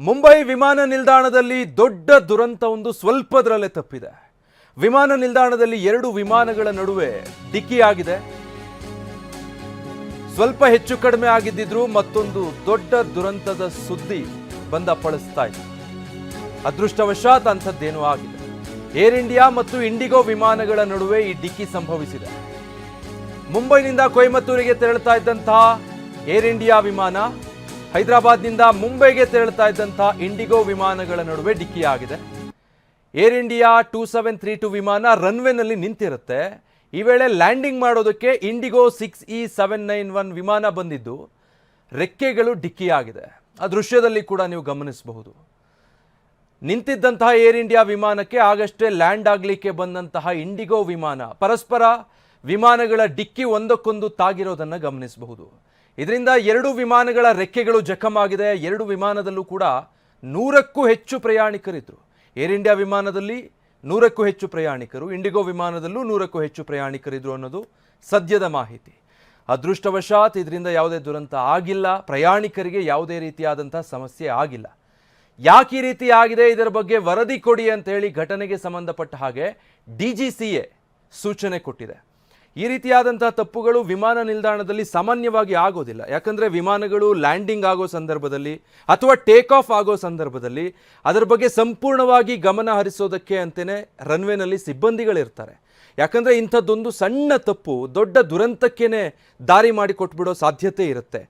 ಮುಂಬೈ ವಿಮಾನ ನಿಲ್ದಾಣದಲ್ಲಿ ದೊಡ್ಡ ದುರಂತವೊಂದು ಸ್ವಲ್ಪದರಲ್ಲೇ ತಪ್ಪಿದೆ. ವಿಮಾನ ನಿಲ್ದಾಣದಲ್ಲಿ ಎರಡು ವಿಮಾನಗಳ ನಡುವೆ ಡಿಕ್ಕಿಯಾಗಿದೆ. ಸ್ವಲ್ಪ ಹೆಚ್ಚು ಕಡಿಮೆ ಆಗಿದ್ದಿದ್ರು ಮತ್ತೊಂದು ದೊಡ್ಡ ದುರಂತದ ಸುದ್ದಿ ಬಂದಪ್ಪಳಿಸ್ತಾ ಇದೆ. ಅದೃಷ್ಟವಶಾತ್ ಅಂಥದ್ದೇನೂ ಆಗಿದೆ. ಏರ್ ಇಂಡಿಯಾ ಮತ್ತು ಇಂಡಿಗೋ ವಿಮಾನಗಳ ನಡುವೆ ಈ ಡಿಕ್ಕಿ ಸಂಭವಿಸಿದೆ. ಮುಂಬೈನಿಂದ ಕೊಯಮತ್ತೂರಿಗೆ ತೆರಳುತ್ತಾ ಇದ್ದಂತಹ ಏರ್ ಇಂಡಿಯಾ ವಿಮಾನ, ಹೈದರಾಬಾದ್ನಿಂದ ಮುಂಬೈಗೆ ತೆರಳುತ್ತಾ ಇದ್ದಂತಹ ಇಂಡಿಗೋ ವಿಮಾನಗಳ ನಡುವೆ ಡಿಕ್ಕಿಯಾಗಿದೆ. ಏರ್ ಇಂಡಿಯಾ 2732 ವಿಮಾನ ರನ್ವೇನಲ್ಲಿ ನಿಂತಿರುತ್ತೆ. ಈ ವೇಳೆ ಲ್ಯಾಂಡಿಂಗ್ ಮಾಡೋದಕ್ಕೆ ಇಂಡಿಗೋ 6E791 ವಿಮಾನ ಬಂದಿದ್ದು ರೆಕ್ಕೆಗಳು ಡಿಕ್ಕಿಯಾಗಿದೆ. ಆ ದೃಶ್ಯದಲ್ಲಿ ಕೂಡ ನೀವು ಗಮನಿಸಬಹುದು. ನಿಂತಿದ್ದಂತಹ ಏರ್ ಇಂಡಿಯಾ ವಿಮಾನಕ್ಕೆ ಆಗಷ್ಟೇ ಲ್ಯಾಂಡ್ ಆಗಲಿಕ್ಕೆ ಬಂದಂತಹ ಇಂಡಿಗೋ ವಿಮಾನ ಪರಸ್ಪರ ವಿಮಾನಗಳ ಡಿಕ್ಕಿ ಒಂದಕ್ಕೊಂದು ತಾಗಿರೋದನ್ನು ಗಮನಿಸಬಹುದು. ಇದರಿಂದ ಎರಡು ವಿಮಾನಗಳ ರೆಕ್ಕೆಗಳು ಜಖಮಾಗಿದೆ. ಎರಡು ವಿಮಾನದಲ್ಲೂ ಕೂಡ 100ಕ್ಕೂ ಹೆಚ್ಚು ಪ್ರಯಾಣಿಕರಿದ್ದರು. ಏರ್ ಇಂಡಿಯಾ ವಿಮಾನದಲ್ಲಿ 100ಕ್ಕೂ ಹೆಚ್ಚು ಪ್ರಯಾಣಿಕರು, ಇಂಡಿಗೋ ವಿಮಾನದಲ್ಲೂ 100ಕ್ಕೂ ಹೆಚ್ಚು ಪ್ರಯಾಣಿಕರಿದ್ದರು ಅನ್ನೋದು ಸದ್ಯದ ಮಾಹಿತಿ. ಅದೃಷ್ಟವಶಾತ್ ಇದರಿಂದ ಯಾವುದೇ ದುರಂತ ಆಗಿಲ್ಲ, ಪ್ರಯಾಣಿಕರಿಗೆ ಯಾವುದೇ ರೀತಿಯಾದಂಥ ಸಮಸ್ಯೆ ಆಗಿಲ್ಲ. ಯಾಕೆ ಈ ರೀತಿ ಆಗಿದೆ, ಇದರ ಬಗ್ಗೆ ವರದಿ ಕೊಡಿ ಅಂತ ಹೇಳಿ ಘಟನೆಗೆ ಸಂಬಂಧಪಟ್ಟ ಹಾಗೆ DGCA ಸೂಚನೆ ಕೊಟ್ಟಿದೆ. ಈ ರೀತಿಯಾದಂಥ ತಪ್ಪುಗಳು ವಿಮಾನ ನಿಲ್ದಾಣದಲ್ಲಿ ಸಾಮಾನ್ಯವಾಗಿ ಆಗೋದಿಲ್ಲ. ಯಾಕಂದರೆ ವಿಮಾನಗಳು ಲ್ಯಾಂಡಿಂಗ್ ಆಗೋ ಸಂದರ್ಭದಲ್ಲಿ ಅಥವಾ ಟೇಕ್ ಆಫ್ ಆಗೋ ಸಂದರ್ಭದಲ್ಲಿ ಅದರ ಬಗ್ಗೆ ಸಂಪೂರ್ಣವಾಗಿ ಗಮನ ಹರಿಸೋದಕ್ಕೆ ಅಂತಲೇ ರನ್ವೇನಲ್ಲಿ ಸಿಬ್ಬಂದಿಗಳಿರ್ತಾರೆ. ಯಾಕಂದರೆ ಇಂಥದ್ದೊಂದು ಸಣ್ಣ ತಪ್ಪು ದೊಡ್ಡ ದುರಂತಕ್ಕೇ ದಾರಿ ಮಾಡಿಕೊಟ್ಬಿಡೋ ಸಾಧ್ಯತೆ ಇರುತ್ತೆ.